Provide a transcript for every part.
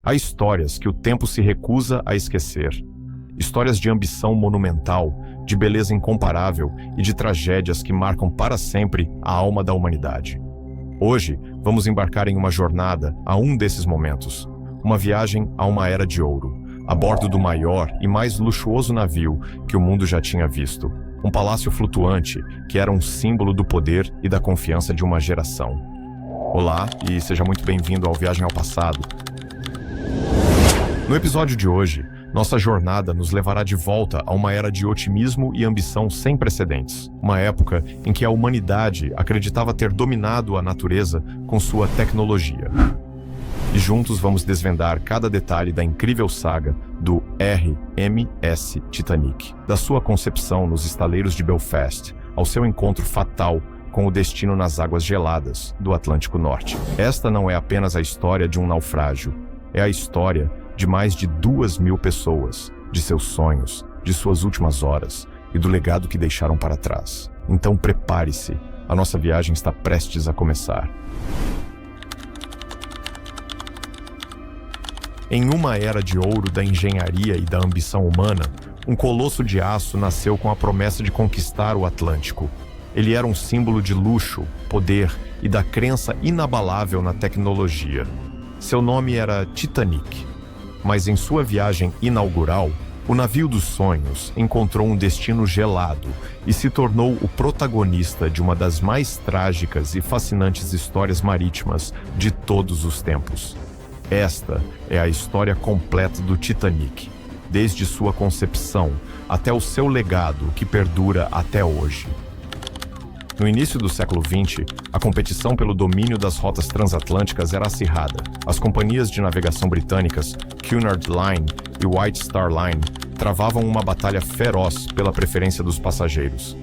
Há histórias que o tempo se recusa a esquecer. Histórias de ambição monumental, de beleza incomparável e de tragédias que marcam para sempre a alma da humanidade. Hoje, vamos embarcar em uma jornada a um desses momentos. Uma viagem a uma era de ouro, a bordo do maior e mais luxuoso navio que o mundo já tinha visto. Um palácio flutuante que era um símbolo do poder e da confiança de uma geração. Olá e seja muito bem-vindo ao Viagem ao Passado. No episódio de hoje, nossa jornada nos levará de volta a uma era de otimismo e ambição sem precedentes. Uma época em que a humanidade acreditava ter dominado a natureza com sua tecnologia. E juntos vamos desvendar cada detalhe da incrível saga do RMS Titanic. Da sua concepção nos estaleiros de Belfast, ao seu encontro fatal com o destino nas águas geladas do Atlântico Norte. Esta não é apenas a história de um naufrágio, é a história de mais de 2.000 pessoas, de seus sonhos, de suas últimas horas e do legado que deixaram para trás. Então prepare-se, a nossa viagem está prestes a começar. Em uma era de ouro da engenharia e da ambição humana, um colosso de aço nasceu com a promessa de conquistar o Atlântico. Ele era um símbolo de luxo, poder e da crença inabalável na tecnologia. Seu nome era Titanic. Mas em sua viagem inaugural, o navio dos sonhos encontrou um destino gelado e se tornou o protagonista de uma das mais trágicas e fascinantes histórias marítimas de todos os tempos. Esta é a história completa do Titanic, desde sua concepção até o seu legado que perdura até hoje. No início do século XX, a competição pelo domínio das rotas transatlânticas era acirrada. As companhias de navegação britânicas, Cunard Line e White Star Line, travavam uma batalha feroz pela preferência dos passageiros.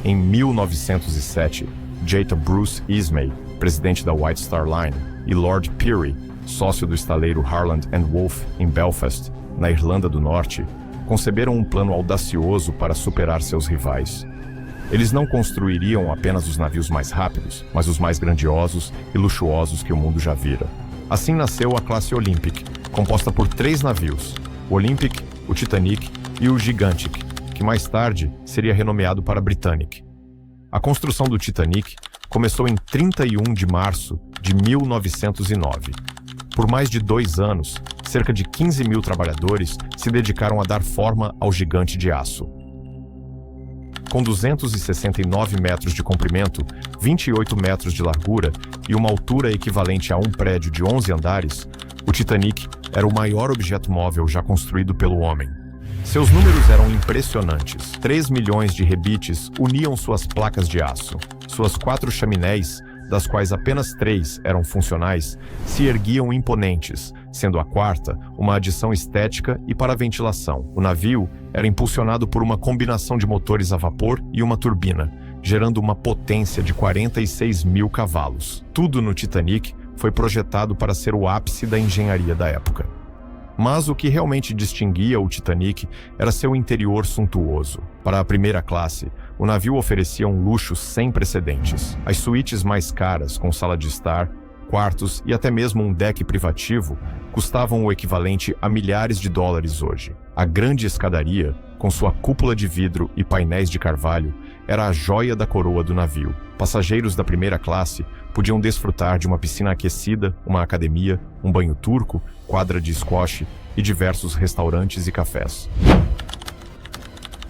Em 1907, Jacob Bruce Ismay, presidente da White Star Line, e Lord Pirrie, sócio do estaleiro Harland & Wolff em Belfast, na Irlanda do Norte, conceberam um plano audacioso para superar seus rivais. Eles não construiriam apenas os navios mais rápidos, mas os mais grandiosos e luxuosos que o mundo já vira. Assim nasceu a classe Olympic, composta por 3 navios, o Olympic, o Titanic e o Gigantic, que mais tarde seria renomeado para Britannic. A construção do Titanic começou em 31 de março de 1909. Por mais de 2 anos, cerca de 15.000 trabalhadores se dedicaram a dar forma ao gigante de aço. Com 269 metros de comprimento, 28 metros de largura e uma altura equivalente a um prédio de 11 andares, o Titanic era o maior objeto móvel já construído pelo homem. Seus números eram impressionantes. 3 milhões de rebites uniam suas placas de aço. Suas 4 chaminés, das quais apenas 3 eram funcionais, se erguiam imponentes, sendo a quarta uma adição estética e para ventilação. O navio era impulsionado por uma combinação de motores a vapor e uma turbina, gerando uma potência de 46.000 cavalos. Tudo no Titanic foi projetado para ser o ápice da engenharia da época. Mas o que realmente distinguia o Titanic era seu interior suntuoso. Para a primeira classe, o navio oferecia um luxo sem precedentes. As suítes mais caras, com sala de estar, quartos e até mesmo um deck privativo, custavam o equivalente a milhares de dólares hoje. A grande escadaria, com sua cúpula de vidro e painéis de carvalho, era a joia da coroa do navio. Passageiros da primeira classe podiam desfrutar de uma piscina aquecida, uma academia, um banho turco, quadra de squash e diversos restaurantes e cafés.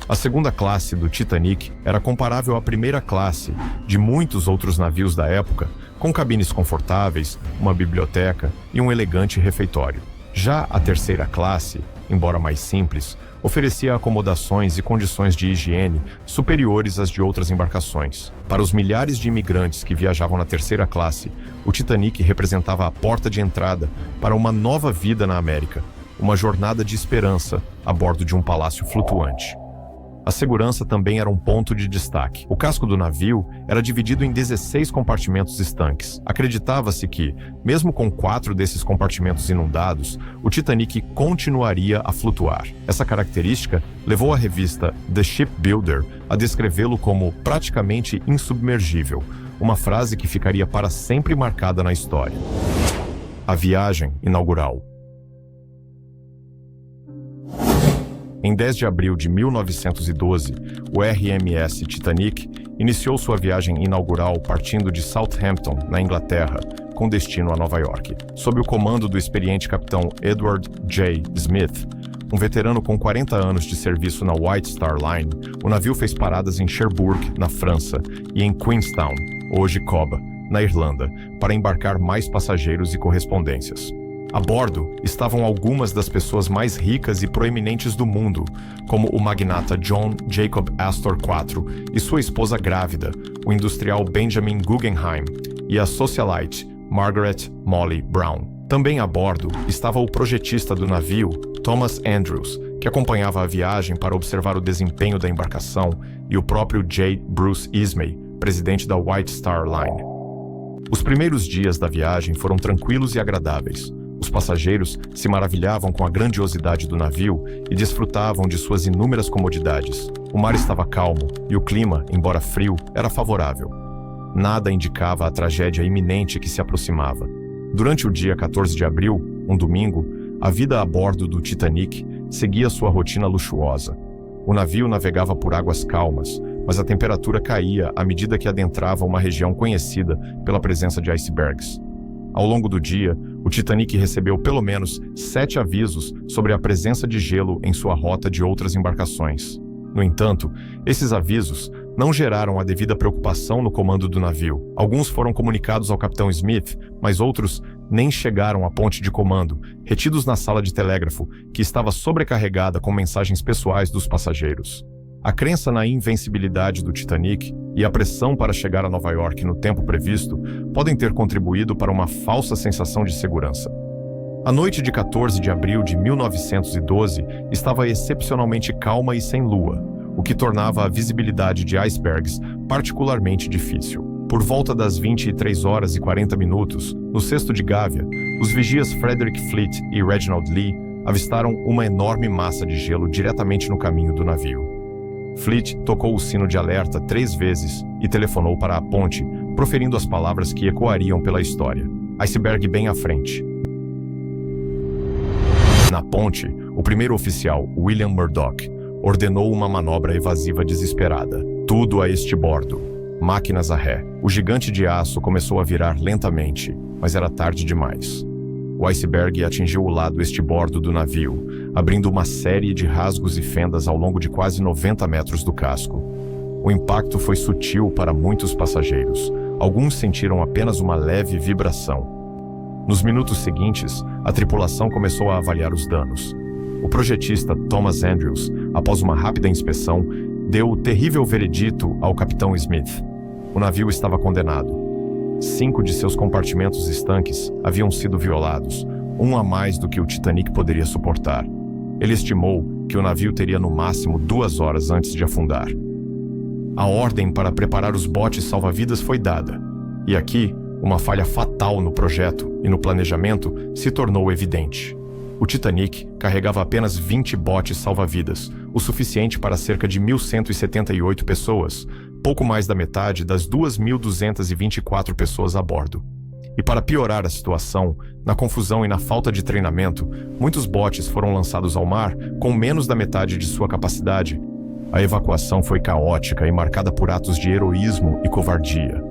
A segunda classe do Titanic era comparável à primeira classe de muitos outros navios da época, com cabines confortáveis, uma biblioteca e um elegante refeitório. Já a terceira classe, embora mais simples, oferecia acomodações e condições de higiene superiores às de outras embarcações. Para os milhares de imigrantes que viajavam na terceira classe, o Titanic representava a porta de entrada para uma nova vida na América, uma jornada de esperança a bordo de um palácio flutuante. A segurança também era um ponto de destaque. O casco do navio era dividido em 16 compartimentos estanques. Acreditava-se que, mesmo com 4 desses compartimentos inundados, o Titanic continuaria a flutuar. Essa característica levou a revista The Shipbuilder a descrevê-lo como praticamente insubmergível, uma frase que ficaria para sempre marcada na história. A viagem inaugural. Em 10 de abril de 1912, o RMS Titanic iniciou sua viagem inaugural partindo de Southampton, na Inglaterra, com destino a Nova York. Sob o comando do experiente capitão Edward J. Smith, um veterano com 40 anos de serviço na White Star Line, o navio fez paradas em Cherbourg, na França, e em Queenstown, hoje Cobb, na Irlanda, para embarcar mais passageiros e correspondências. A bordo estavam algumas das pessoas mais ricas e proeminentes do mundo, como o magnata John Jacob Astor IV e sua esposa grávida, o industrial Benjamin Guggenheim, e a socialite Margaret Molly Brown. Também a bordo estava o projetista do navio, Thomas Andrews, que acompanhava a viagem para observar o desempenho da embarcação, e o próprio J. Bruce Ismay, presidente da White Star Line. Os primeiros dias da viagem foram tranquilos e agradáveis. Os passageiros se maravilhavam com a grandiosidade do navio e desfrutavam de suas inúmeras comodidades. O mar estava calmo e o clima, embora frio, era favorável. Nada indicava a tragédia iminente que se aproximava. Durante o dia 14 de abril, um domingo, a vida a bordo do Titanic seguia sua rotina luxuosa. O navio navegava por águas calmas, mas a temperatura caía à medida que adentrava uma região conhecida pela presença de icebergs. Ao longo do dia, o Titanic recebeu pelo menos 7 avisos sobre a presença de gelo em sua rota de outras embarcações. No entanto, esses avisos não geraram a devida preocupação no comando do navio. Alguns foram comunicados ao capitão Smith, mas outros nem chegaram à ponte de comando, retidos na sala de telégrafo, que estava sobrecarregada com mensagens pessoais dos passageiros. A crença na invencibilidade do Titanic e a pressão para chegar a Nova York no tempo previsto podem ter contribuído para uma falsa sensação de segurança. A noite de 14 de abril de 1912 estava excepcionalmente calma e sem lua, o que tornava a visibilidade de icebergs particularmente difícil. Por volta das 23 horas e 40 minutos, no cesto de Gávea, os vigias Frederick Fleet e Reginald Lee avistaram uma enorme massa de gelo diretamente no caminho do navio. Fleet tocou o sino de alerta 3 vezes e telefonou para a ponte, proferindo as palavras que ecoariam pela história. Iceberg bem à frente. Na ponte, o primeiro oficial, William Murdoch, ordenou uma manobra evasiva desesperada. Tudo a este bordo. Máquinas a ré. O gigante de aço começou a virar lentamente, mas era tarde demais. O iceberg atingiu o lado estibordo do navio, abrindo uma série de rasgos e fendas ao longo de quase 90 metros do casco. O impacto foi sutil para muitos passageiros. Alguns sentiram apenas uma leve vibração. Nos minutos seguintes, a tripulação começou a avaliar os danos. O projetista Thomas Andrews, após uma rápida inspeção, deu o terrível veredito ao capitão Smith. O navio estava condenado. 5 de seus compartimentos estanques haviam sido violados, um a mais do que o Titanic poderia suportar. Ele estimou que o navio teria no máximo 2 horas antes de afundar. A ordem para preparar os botes salva-vidas foi dada, e aqui, uma falha fatal no projeto e no planejamento se tornou evidente. O Titanic carregava apenas 20 botes salva-vidas, o suficiente para cerca de 1.178 pessoas, pouco mais da metade das 2.224 pessoas a bordo. E para piorar a situação, na confusão e na falta de treinamento, muitos botes foram lançados ao mar com menos da metade de sua capacidade. A evacuação foi caótica e marcada por atos de heroísmo e covardia.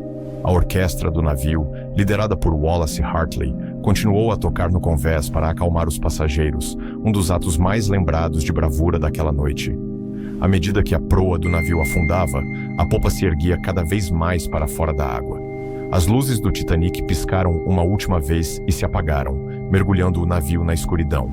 A orquestra do navio, liderada por Wallace Hartley, continuou a tocar no convés para acalmar os passageiros, um dos atos mais lembrados de bravura daquela noite. À medida que a proa do navio afundava, a popa se erguia cada vez mais para fora da água. As luzes do Titanic piscaram uma última vez e se apagaram, mergulhando o navio na escuridão.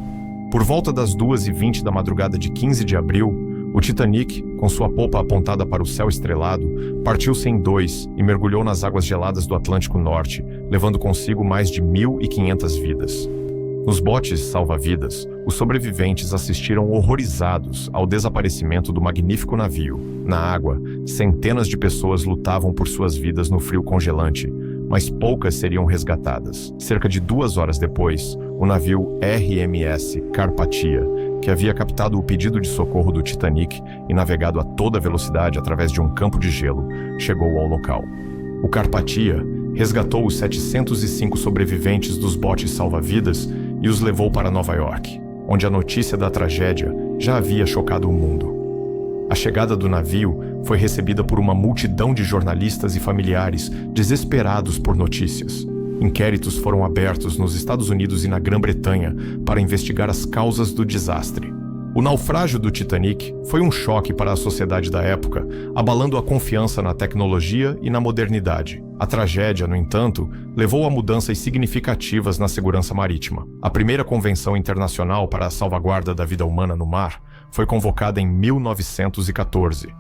Por volta das 2h20 da madrugada de 15 de abril, o Titanic, com sua popa apontada para o céu estrelado, partiu-se em 2 e mergulhou nas águas geladas do Atlântico Norte, levando consigo mais de 1.500 vidas. Nos botes salva-vidas, os sobreviventes assistiram horrorizados ao desaparecimento do magnífico navio. Na água, centenas de pessoas lutavam por suas vidas no frio congelante, mas poucas seriam resgatadas. Cerca de 2 horas depois, o navio RMS Carpathia, que havia captado o pedido de socorro do Titanic e navegado a toda velocidade através de um campo de gelo, chegou ao local. O Carpathia resgatou os 705 sobreviventes dos botes salva-vidas e os levou para Nova York, onde a notícia da tragédia já havia chocado o mundo. A chegada do navio foi recebida por uma multidão de jornalistas e familiares desesperados por notícias. Inquéritos foram abertos nos Estados Unidos e na Grã-Bretanha para investigar as causas do desastre. O naufrágio do Titanic foi um choque para a sociedade da época, abalando a confiança na tecnologia e na modernidade. A tragédia, no entanto, levou a mudanças significativas na segurança marítima. A primeira Convenção Internacional para a Salvaguarda da Vida Humana no Mar foi convocada em 1914.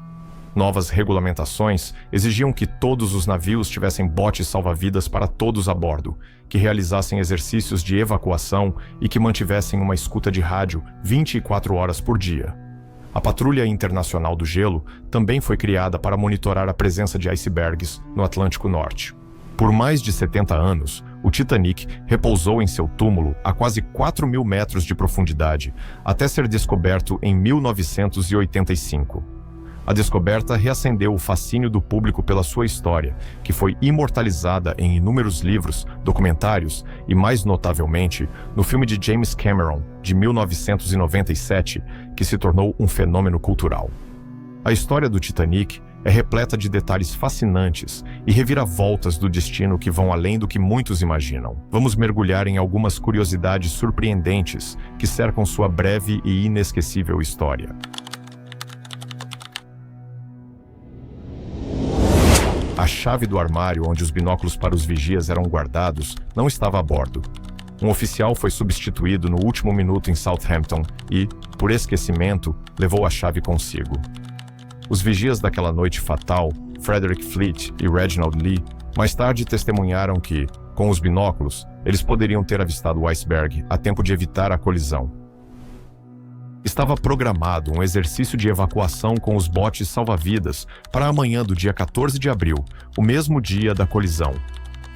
Novas regulamentações exigiam que todos os navios tivessem botes salva-vidas para todos a bordo, que realizassem exercícios de evacuação e que mantivessem uma escuta de rádio 24 horas por dia. A Patrulha Internacional do Gelo também foi criada para monitorar a presença de icebergs no Atlântico Norte. Por mais de 70 anos, o Titanic repousou em seu túmulo a quase 4.000 metros de profundidade, até ser descoberto em 1985. A descoberta reacendeu o fascínio do público pela sua história, que foi imortalizada em inúmeros livros, documentários e, mais notavelmente, no filme de James Cameron, de 1997, que se tornou um fenômeno cultural. A história do Titanic é repleta de detalhes fascinantes e reviravoltas do destino que vão além do que muitos imaginam. Vamos mergulhar em algumas curiosidades surpreendentes que cercam sua breve e inesquecível história. A chave do armário onde os binóculos para os vigias eram guardados não estava a bordo. Um oficial foi substituído no último minuto em Southampton e, por esquecimento, levou a chave consigo. Os vigias daquela noite fatal, Frederick Fleet e Reginald Lee, mais tarde testemunharam que, com os binóculos, eles poderiam ter avistado o iceberg a tempo de evitar a colisão. Estava programado um exercício de evacuação com os botes salva-vidas para amanhã do dia 14 de abril, o mesmo dia da colisão.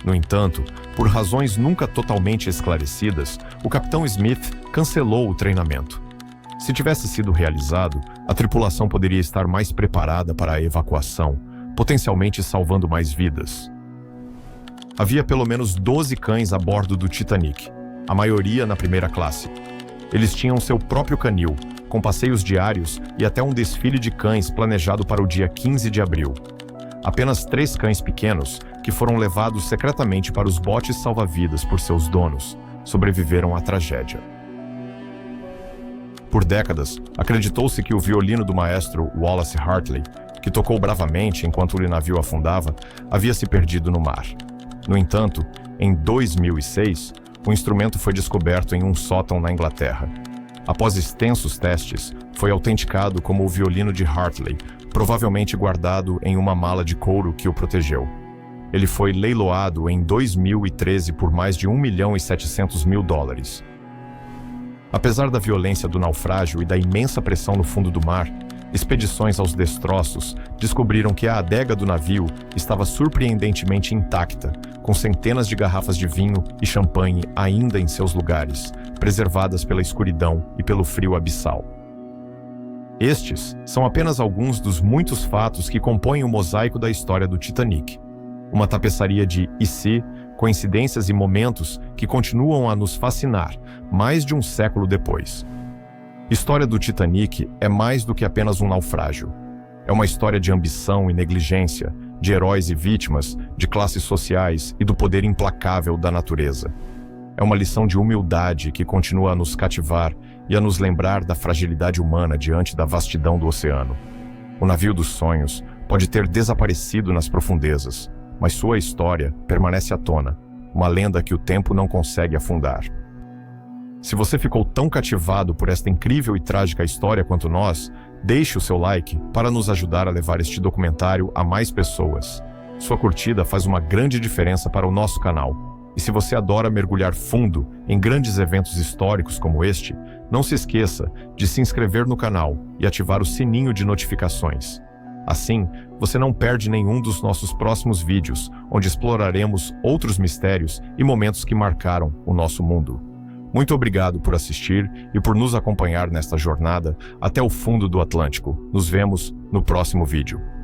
No entanto, por razões nunca totalmente esclarecidas, o capitão Smith cancelou o treinamento. Se tivesse sido realizado, a tripulação poderia estar mais preparada para a evacuação, potencialmente salvando mais vidas. Havia pelo menos 12 cães a bordo do Titanic, a maioria na primeira classe. Eles tinham seu próprio canil, com passeios diários e até um desfile de cães planejado para o dia 15 de abril. Apenas 3 cães pequenos, que foram levados secretamente para os botes salva-vidas por seus donos, sobreviveram à tragédia. Por décadas, acreditou-se que o violino do maestro Wallace Hartley, que tocou bravamente enquanto o navio afundava, havia se perdido no mar. No entanto, em 2006, o instrumento foi descoberto em um sótão na Inglaterra. Após extensos testes, foi autenticado como o violino de Hartley, provavelmente guardado em uma mala de couro que o protegeu. Ele foi leiloado em 2013 por mais de $1.700.000. Apesar da violência do naufrágio e da imensa pressão no fundo do mar, expedições aos destroços descobriram que a adega do navio estava surpreendentemente intacta, com centenas de garrafas de vinho e champanhe ainda em seus lugares, preservadas pela escuridão e pelo frio abissal. Estes são apenas alguns dos muitos fatos que compõem o mosaico da história do Titanic. Uma tapeçaria de e se, coincidências e momentos que continuam a nos fascinar mais de um século depois. A história do Titanic é mais do que apenas um naufrágio. É uma história de ambição e negligência, de heróis e vítimas, de classes sociais e do poder implacável da natureza. É uma lição de humildade que continua a nos cativar e a nos lembrar da fragilidade humana diante da vastidão do oceano. O navio dos sonhos pode ter desaparecido nas profundezas, mas sua história permanece à tona, uma lenda que o tempo não consegue afundar. Se você ficou tão cativado por esta incrível e trágica história quanto nós, deixe o seu like para nos ajudar a levar este documentário a mais pessoas. Sua curtida faz uma grande diferença para o nosso canal. E se você adora mergulhar fundo em grandes eventos históricos como este, não se esqueça de se inscrever no canal e ativar o sininho de notificações. Assim, você não perde nenhum dos nossos próximos vídeos, onde exploraremos outros mistérios e momentos que marcaram o nosso mundo. Muito obrigado por assistir e por nos acompanhar nesta jornada até o fundo do Atlântico. Nos vemos no próximo vídeo.